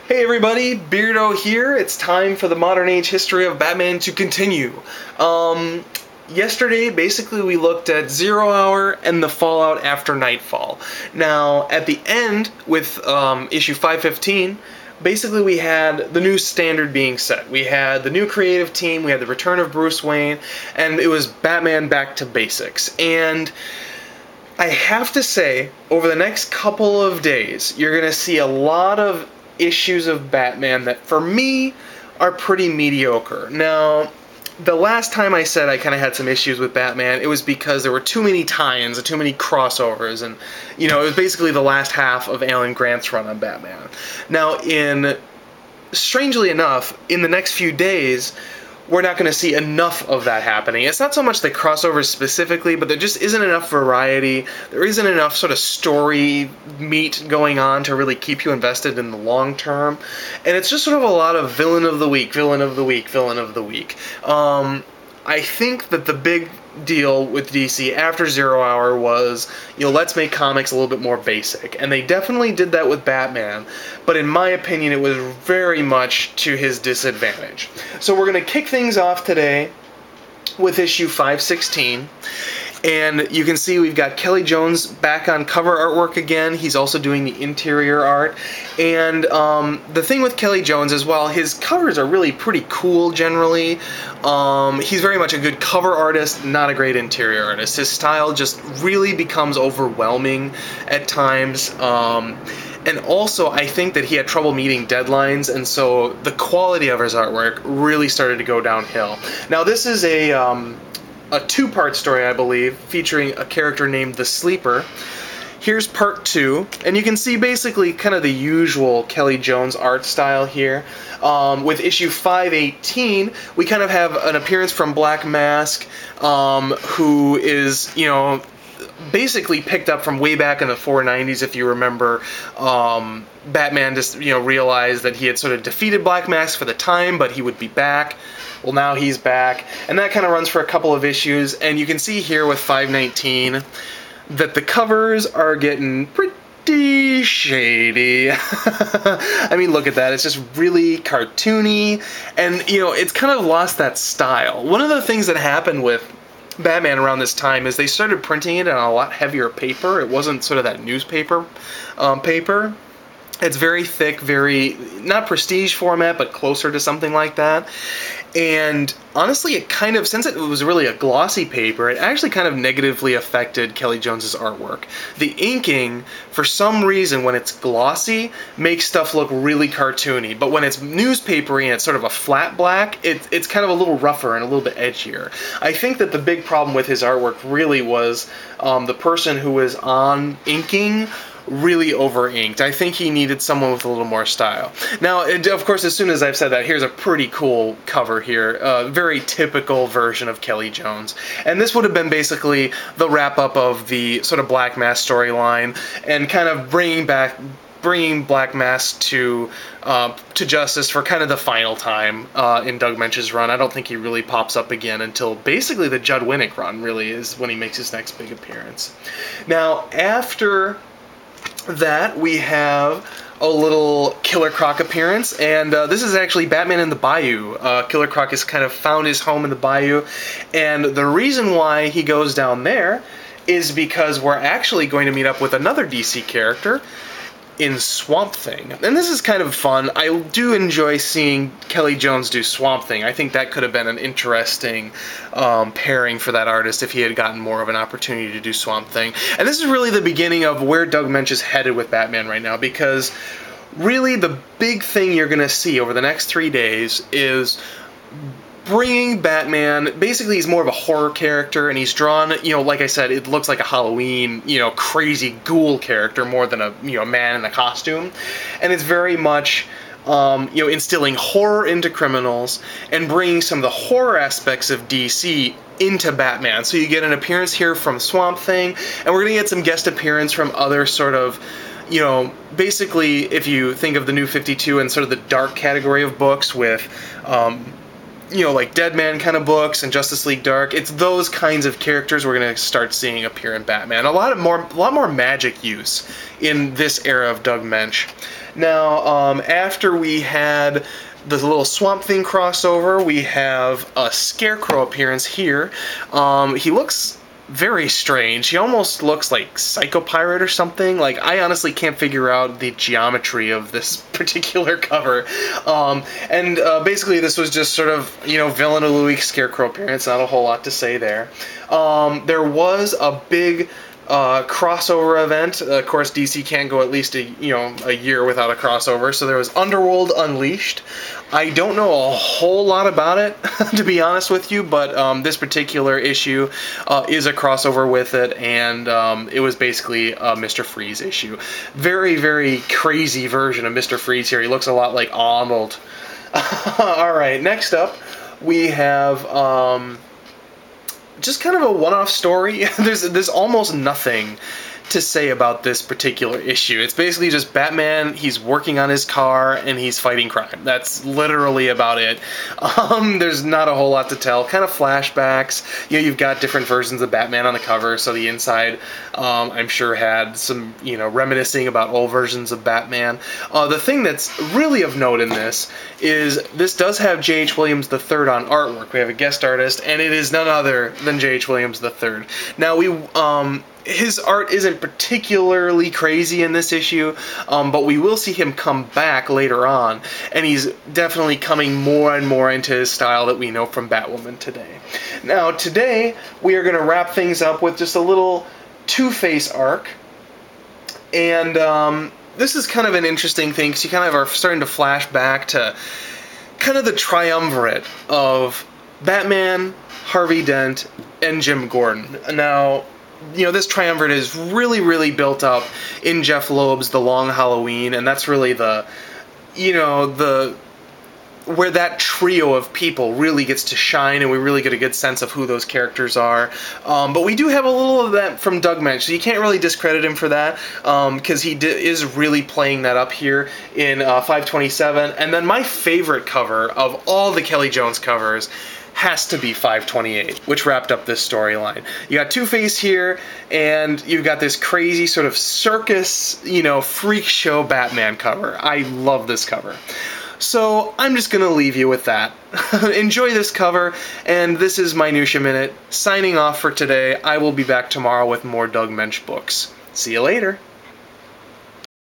Hey everybody, Beardo here. It's time for the modern age history of Batman to continue. Yesterday, basically we looked at 0 Hour and the fallout after Nightfall. Now, at the end, with issue 515, basically we had the new standard being set. We had the new creative team, we had the return of Bruce Wayne, and it was Batman back to basics. And I have to say, over the next couple of days, you're going to see a lot of issues of Batman that, for me, are pretty mediocre. Now, the last time I said I kind of had some issues with Batman, it was because there were too many tie-ins and too many crossovers, and, you know, it was basically the last half of Alan Grant's run on Batman. Now, strangely enough, in the next few days, we're not going to see enough of that happening. It's not so much the crossovers specifically, but there just isn't enough variety. There isn't enough sort of story meat going on to really keep you invested in the long term. And it's just sort of a lot of villain of the week, villain of the week, villain of the week. I think that the big deal with DC after 0 Hour was, let's make comics a little bit more basic. And they definitely did that with Batman, but in my opinion it was very much to his disadvantage. So we're going to kick things off today with issue 516. And you can see we've got Kelly Jones back on cover artwork again. He's also doing the interior art. And the thing with Kelly Jones is, while his covers are really pretty cool generally, he's very much a good cover artist, not a great interior artist. His style just really becomes overwhelming at times. And also, I think that he had trouble meeting deadlines, and so the quality of his artwork really started to go downhill. Now, this is a two-part story, I believe, featuring a character named the Sleeper. Here's part 2, and you can see basically kind of the usual Kelly Jones art style here. With issue 518, we kind of have an appearance from Black Mask, who is, basically picked up from way back in the 490s, if you remember. Batman just, realized that he had sort of defeated Black Mask for the time, but he would be back. Well, now he's back, and that kind of runs for a couple of issues, and you can see here with 519 that the covers are getting pretty shady. I mean, look at that. It's just really cartoony, and, it's kind of lost that style. One of the things that happened with Batman around this time is they started printing it on a lot heavier paper. It wasn't sort of that newspaper paper. It's very thick, very, not prestige format, but closer to something like that. And honestly, it kind of, since it was really a glossy paper, it actually kind of negatively affected Kelly Jones's artwork. The inking, for some reason, when it's glossy, makes stuff look really cartoony. But when it's newspapery and it's sort of a flat black, it's kind of a little rougher and a little bit edgier. I think that the big problem with his artwork really was the person who was on inking really over-inked. I think he needed someone with a little more style. Now, of course, as soon as I've said that, here's a pretty cool cover here. A very typical version of Kelly Jones. And this would have been basically the wrap-up of the sort of Black Mask storyline, and kind of bringing Black Mask to justice for kind of the final time in Doug Moench's run. I don't think he really pops up again until basically the Judd Winnick run, really, is when he makes his next big appearance. Now, after that, we have a little Killer Croc appearance, and this is actually Batman in the Bayou. Killer Croc has kind of found his home in the Bayou, and the reason why he goes down there is because we're actually going to meet up with another DC character in Swamp Thing. And this is kind of fun. I do enjoy seeing Kelly Jones do Swamp Thing. I think that could have been an interesting pairing for that artist if he had gotten more of an opportunity to do Swamp Thing. And this is really the beginning of where Doug Moench is headed with Batman right now, because really the big thing you're going to see over the next 3 days is bringing Batman, basically he's more of a horror character, and he's drawn, like I said, it looks like a Halloween, crazy ghoul character more than a, man in a costume. And it's very much, instilling horror into criminals and bringing some of the horror aspects of DC into Batman. So you get an appearance here from Swamp Thing, and we're going to get some guest appearance from other sort of, basically, if you think of the New 52 and sort of the dark category of books with, like Deadman kind of books and Justice League Dark, it's those kinds of characters we're going to start seeing appear in Batman. A lot more magic use in this era of Doug Moench. Now, after we had the little Swamp Thing crossover, we have a Scarecrow appearance here. He looks very strange. He almost looks like Psycho Pirate or something. Like, I honestly can't figure out the geometry of this particular cover. Basically this was just sort of, villain of the week Scarecrow appearance. Not a whole lot to say there. There was a big crossover event. Of course, DC can't go at least a year without a crossover. So there was Underworld Unleashed. I don't know a whole lot about it, to be honest with you, but this particular issue is a crossover with it, and it was basically a Mr. Freeze issue. Very, very crazy version of Mr. Freeze here. He looks a lot like Arnold. Alright, next up we have just kind of a one-off story. There's almost nothing to say about this particular issue. It's basically just Batman, he's working on his car, and he's fighting crime. That's literally about it. There's not a whole lot to tell. Kind of flashbacks. You've got different versions of Batman on the cover, so the inside, I'm sure, had some, reminiscing about old versions of Batman. The thing that's really of note in this is this does have J.H. Williams III on artwork. We have a guest artist, and it is none other than J.H. Williams III. Now, his art isn't particularly crazy in this issue, but we will see him come back later on, and he's definitely coming more and more into his style that we know from Batwoman today. Now, today, we are going to wrap things up with just a little Two-Face arc, and this is kind of an interesting thing, because you kind of are starting to flash back to kind of the triumvirate of Batman, Harvey Dent, and Jim Gordon. Now, this triumvirate is really, really built up in Jeff Loeb's The Long Halloween, and that's really where that trio of people really gets to shine, and we really get a good sense of who those characters are. But we do have a little of that from Doug Moench, so you can't really discredit him for that, because he is really playing that up here in 527. And then my favorite cover of all the Kelly Jones covers has to be 528, which wrapped up this storyline. You got Two-Face here, and you've got this crazy sort of circus, freak show Batman cover. I love this cover. So I'm just going to leave you with that. Enjoy this cover, and this is Minutia Minute, signing off for today. I will be back tomorrow with more Doug Moench books. See you later.